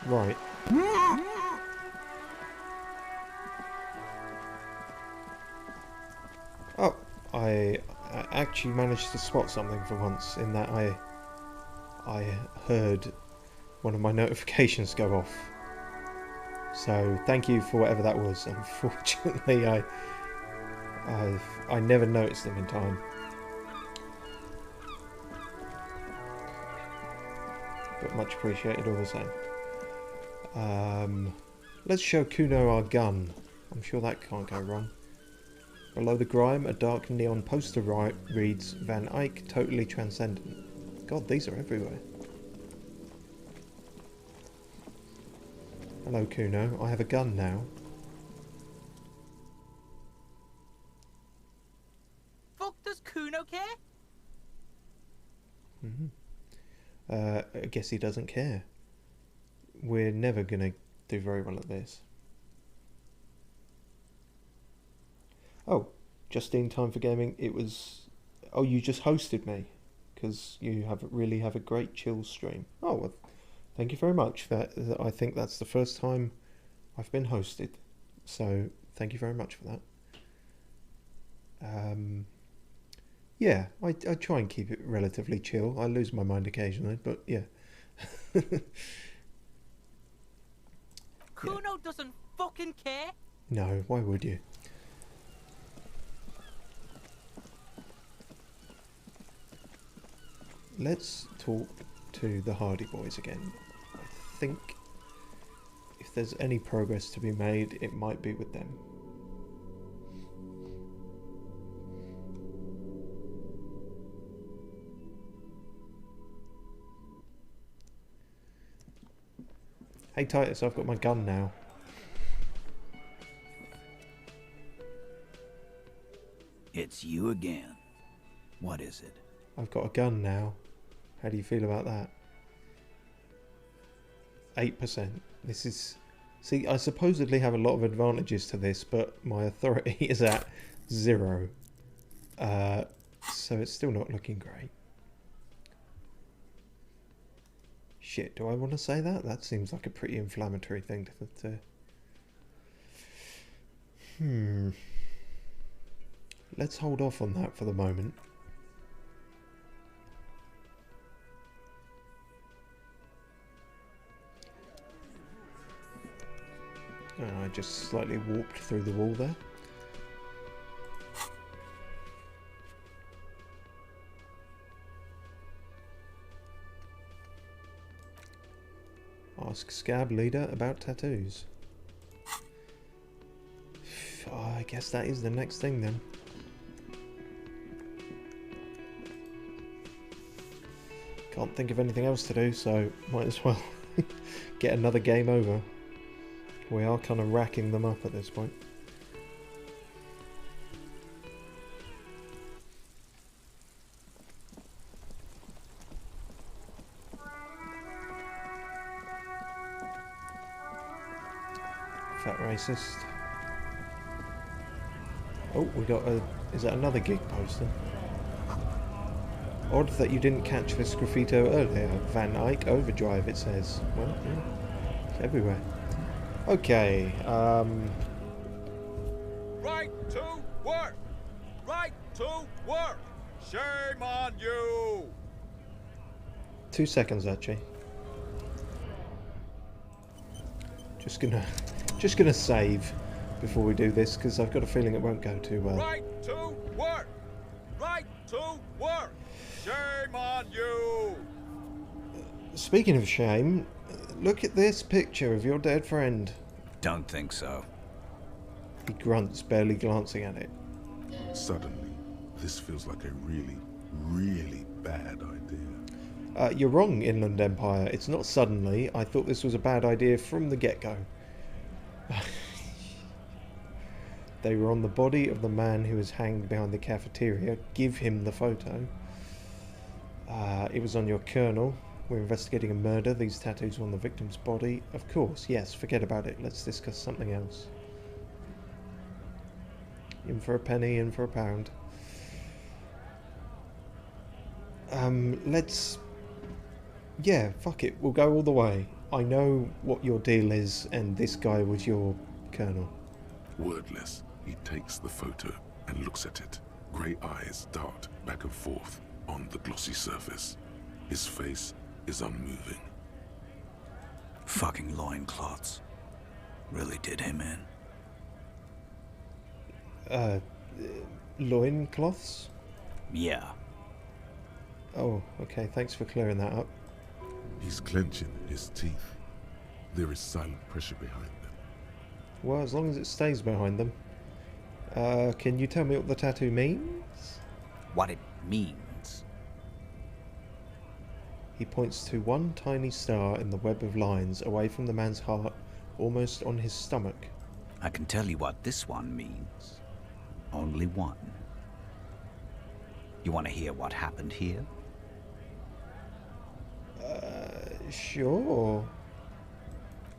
Right. Oh, I actually managed to spot something for once, in that I heard one of my notifications go off. So thank you for whatever that was. Unfortunately, I never noticed them in time. But much appreciated all the same. Let's show Kuno our gun. I'm sure that can't go wrong. Below the grime, a dark neon poster reads, Van Eyck, totally transcendent. God, these are everywhere. Hello, Kuno. I have a gun now. Fuck does Kuno care? I guess he doesn't care. We're never gonna do very well at this. Oh, Justine Time for Gaming. It was... Oh, you just hosted me. Because you really have a great chill stream. Oh, well, thank you very much. I think that's the first time I've been hosted. So, thank you very much for that. Yeah, I try and keep it relatively chill. I lose my mind occasionally, but yeah. Kuno doesn't fucking care. No, why would you? Let's talk to the Hardy Boys again. I think if there's any progress to be made, it might be with them. Hey Titus, I've got my gun now. It's you again. What is it? I've got a gun now. How do you feel about that? 8%. This is... See, I supposedly have a lot of advantages to this, but my authority is at 0. So it's still not looking great. Shit, do I want to say that? That seems like a pretty inflammatory thing to... let's hold off on that for the moment. I just slightly warped through the wall there. Ask Scab Leader about tattoos. Oh, I guess that is the next thing then. Can't think of anything else to do, so might as well get another game over. We are kind of racking them up at this point. Fat racist. Oh, we got a... Is that another gig poster? Odd that you didn't catch this graffito earlier. Van Eyck Overdrive, it says. Well, yeah, it's everywhere. Okay, Right to work! Right to work! Shame on you! 2 seconds, actually. Just gonna save before we do this, because I've got a feeling it won't go too well. Right to work! Right to work! Shame on you! Speaking of shame, look at this picture of your dead friend. Don't think so. He grunts, barely glancing at it. Suddenly, this feels like a really, really bad idea. You're wrong, Inland Empire. It's not suddenly. I thought this was a bad idea from the get-go. They were on the body of the man who was hanged behind the cafeteria. Give him the photo. It was on your colonel. We're investigating a murder. These tattoos were on the victim's body. Of course, yes, forget about it. Let's discuss something else. In for a penny, in for a pound. Let's... Yeah, fuck it. We'll go all the way. I know what your deal is, and this guy was your colonel. Wordless, he takes the photo and looks at it. Grey eyes dart back and forth on the glossy surface. His face is unmoving. Fucking loincloths. Really did him in. Loincloths? Yeah. Oh, okay, thanks for clearing that up. He's clenching his teeth. There is silent pressure behind them. Well, as long as it stays behind them. Can you tell me what the tattoo means? What it means? He points to one tiny star in the web of lines away from the man's heart, almost on his stomach. I can tell you what this one means. Only one. You want to hear what happened here? Sure.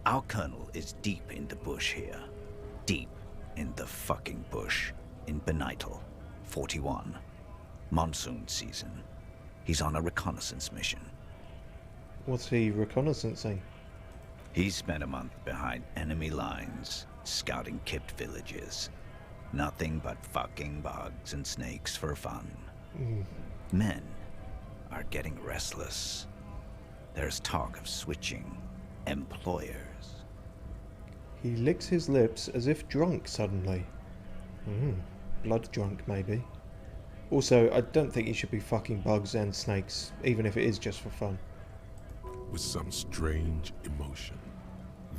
Our colonel is deep in the bush here. Deep in the fucking bush. In Benital, 41. Monsoon season. He's on a reconnaissance mission. What's he reconnaissancing? He spent a month behind enemy lines, scouting kipped villages. Nothing but fucking bugs and snakes for fun. Men are getting restless. There's talk of switching employers. He licks his lips as if drunk suddenly. Blood drunk, maybe. Also, I don't think he should be fucking bugs and snakes, even if it is just for fun. With some strange emotion,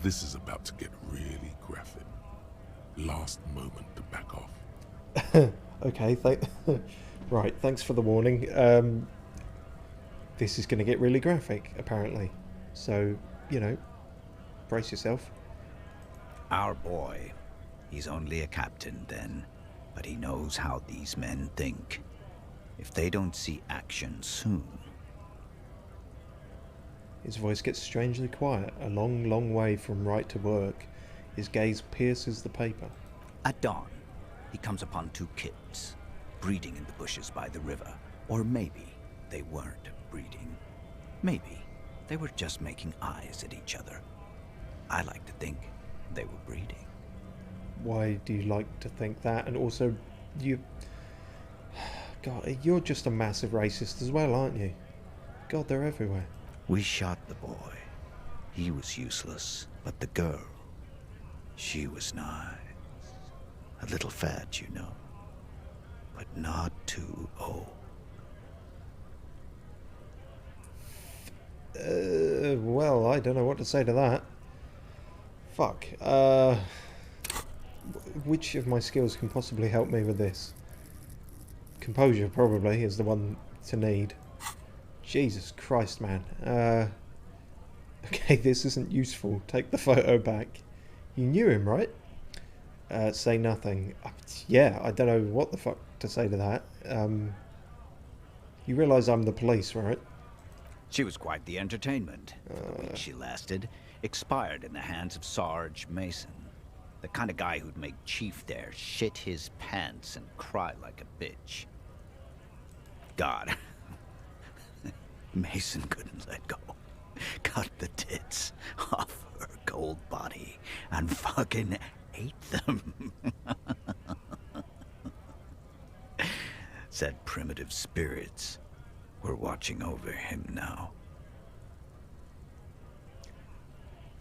this is about to get really graphic. Last moment to back off. Okay, right, thanks for the warning. This is going to get really graphic, apparently. So, you know, brace yourself. Our boy, he's only a captain then, but he knows how these men think. If they don't see action soon... His voice gets strangely quiet, a long, long way from right to work. His gaze pierces the paper. At dawn, he comes upon two kids, breeding in the bushes by the river. Or maybe they weren't breeding. Maybe they were just making eyes at each other. I like to think they were breeding. Why do you like to think that? And also, you God, you're just a massive racist as well, aren't you? God, they're everywhere. We shot the boy. He was useless. But the girl, she was nice. A little fat, you know. But not too old. Well, I don't know what to say to that. Fuck. Which of my skills can possibly help me with this? Composure, probably, is the one to need. Jesus Christ, man. Okay, this isn't useful. Take the photo back. You knew him, right? Say nothing. Yeah, I don't know what the fuck to say to that. You realise I'm the police, right? She was quite the entertainment. The week she lasted expired in the hands of Sarge Mason. The kind of guy who'd make Chief there shit his pants and cry like a bitch. God. Mason couldn't let go. Cut the tits off her cold body and fucking ate them. Said primitive spirits were watching over him now.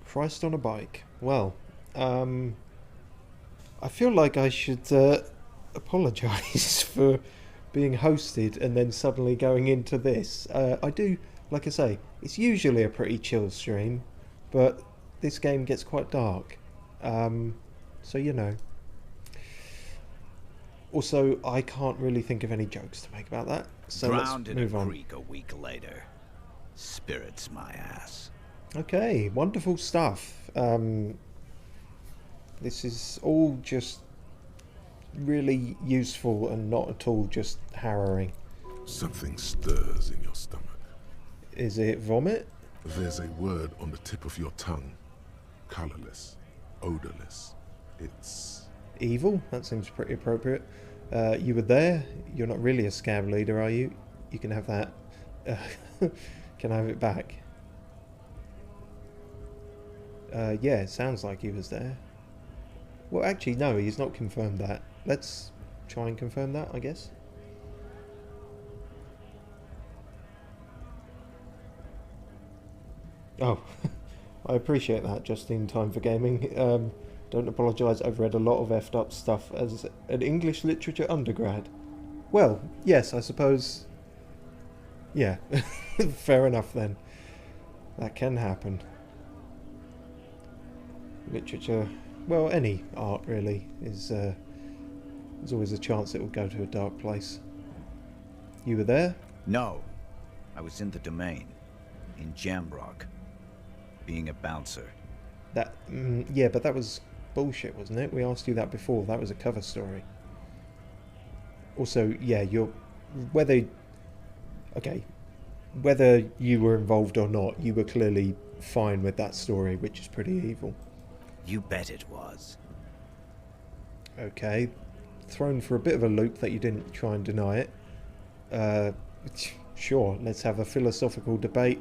Christ on a bike. Well, I feel like I should apologise for being hosted and then suddenly going into this. I do, like I say, it's usually a pretty chill stream, but this game gets quite dark. So, you know. Also, I can't really think of any jokes to make about that. So Drowned let's move in a on. creek a week later. Spirits my ass. Okay, wonderful stuff. This is all just really useful and not at all just harrowing. Something stirs in your stomach. Is it vomit? There's a word on the tip of your tongue. Colorless. Odorless. It's... Evil? That seems pretty appropriate. You were there. You're not really a scab leader, are you? You can have that. Can I have it back? Yeah, it sounds like he was there. Well, actually, no, he's not confirmed that. Let's try and confirm that, I guess. Oh, I appreciate that, just in time for gaming. Don't apologise, I've read a lot of effed up stuff as an English literature undergrad. Well, yes, I suppose... Yeah, fair enough then. That can happen. Literature, well, any art really, is there's always a chance it will go to a dark place. You were there? No. I was in the domain. In Jamrock. Being a bouncer. That, yeah, but that was bullshit, wasn't it? We asked you that before. That was a cover story. Also, yeah, whether you were involved or not, you were clearly fine with that story, which is pretty evil. You bet it was. Okay. Thrown for a bit of a loop that you didn't try and deny it. Sure, let's have a philosophical debate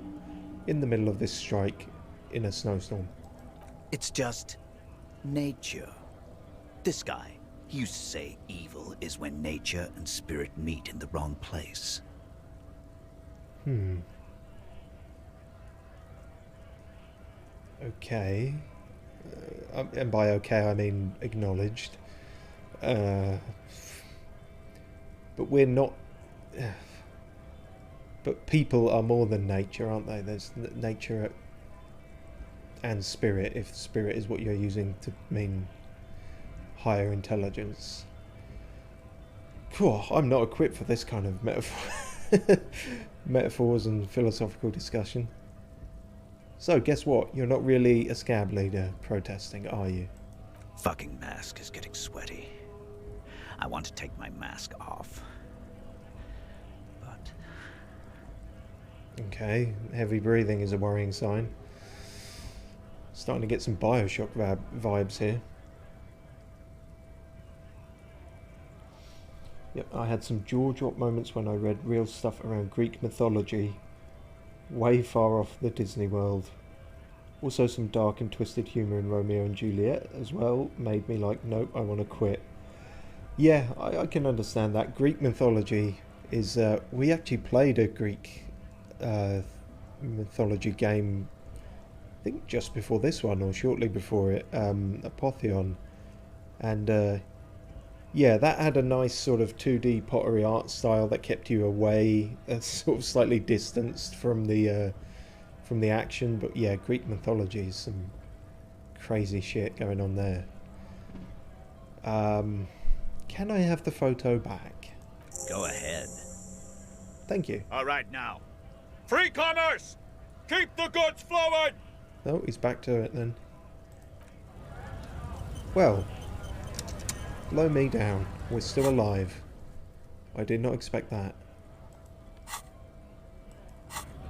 in the middle of this strike in a snowstorm. It's just nature. This guy, he used to say evil is when nature and spirit meet in the wrong place. Okay. And by okay, I mean acknowledged. But we're not... But people are more than nature, aren't they? There's nature and spirit, if spirit is what you're using to mean higher intelligence. Cool, I'm not equipped for this kind of metaphors and philosophical discussion. So, guess what? You're not really a scab leader protesting, are you? Fucking mask is getting sweaty. I want to take my mask off. But... Okay, heavy breathing is a worrying sign. Starting to get some Bioshock vibes here. Yep, I had some jaw-drop moments when I read real stuff around Greek mythology, way far off the Disney world. Also some dark and twisted humour in Romeo and Juliet as well, made me like, nope, I want to quit. Yeah, I can understand that. Greek mythology, is we actually played a Greek mythology game, I think just before this one or shortly before it, Apotheon, and yeah, that had a nice sort of 2D pottery art style that kept you away, sort of slightly distanced from the action. But yeah, Greek mythology is some crazy shit going on there. Can I have the photo back? Go ahead. Thank you. All right, now. Free commerce! Keep the goods flowing! Oh, he's back to it then. Well, blow me down. We're still alive. I did not expect that.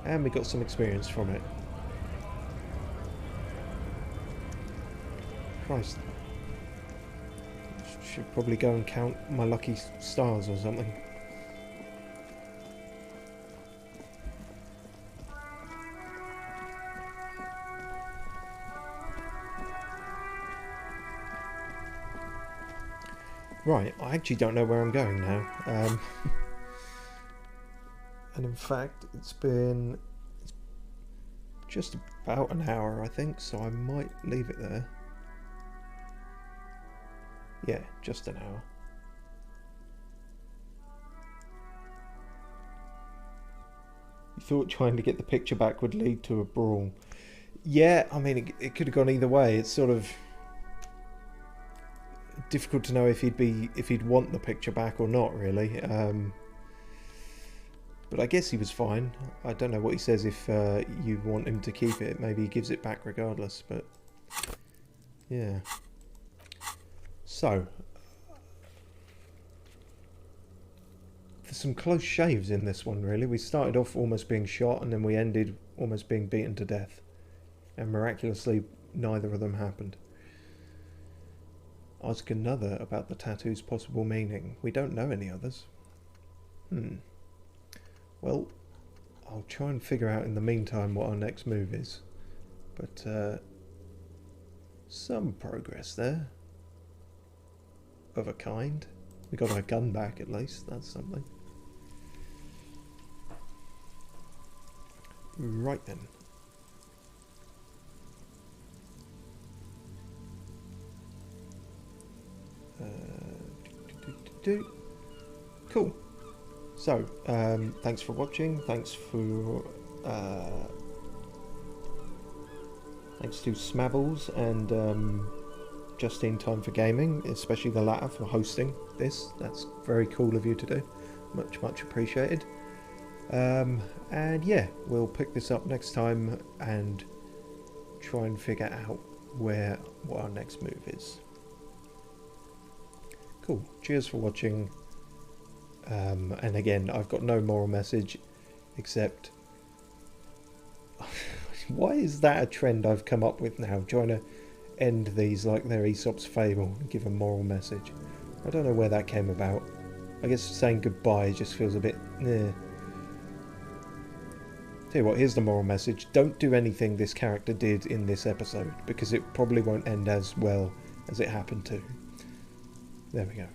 And we got some experience from it. Christ. Should probably go and count my lucky stars or something. Right, I actually don't know where I'm going now. And in fact, it's just about an hour, I think, so I might leave it there. Yeah, just an hour. You thought trying to get the picture back would lead to a brawl. Yeah, I mean, it could have gone either way. It's sort of difficult to know if he'd want the picture back or not, really. But I guess he was fine. I don't know what he says if you want him to keep it. Maybe he gives it back regardless, but yeah. So, there's some close shaves in this one, really. We started off almost being shot, and then we ended almost being beaten to death. And miraculously, neither of them happened. Ask another about the tattoo's possible meaning. We don't know any others. Well, I'll try and figure out in the meantime what our next move is. But, some progress there. Of a kind. We got our gun back at least, that's something. Right then. Cool. So, thanks for watching. Thanks to Smabbles and Just in Time for Gaming, especially the latter, for hosting this. That's very cool of you to do. Much appreciated. And yeah, we'll pick this up next time and try and figure out what our next move is. Cool. Cheers for watching. And again, I've got no moral message except why is that a trend I've come up with now, trying to end these like they're Aesop's fable and give a moral message? I don't know where that came about. I guess saying goodbye just feels a bit Tell you what, here's the moral message. Don't do anything this character did in this episode, because it probably won't end as well as it happened to. There we go.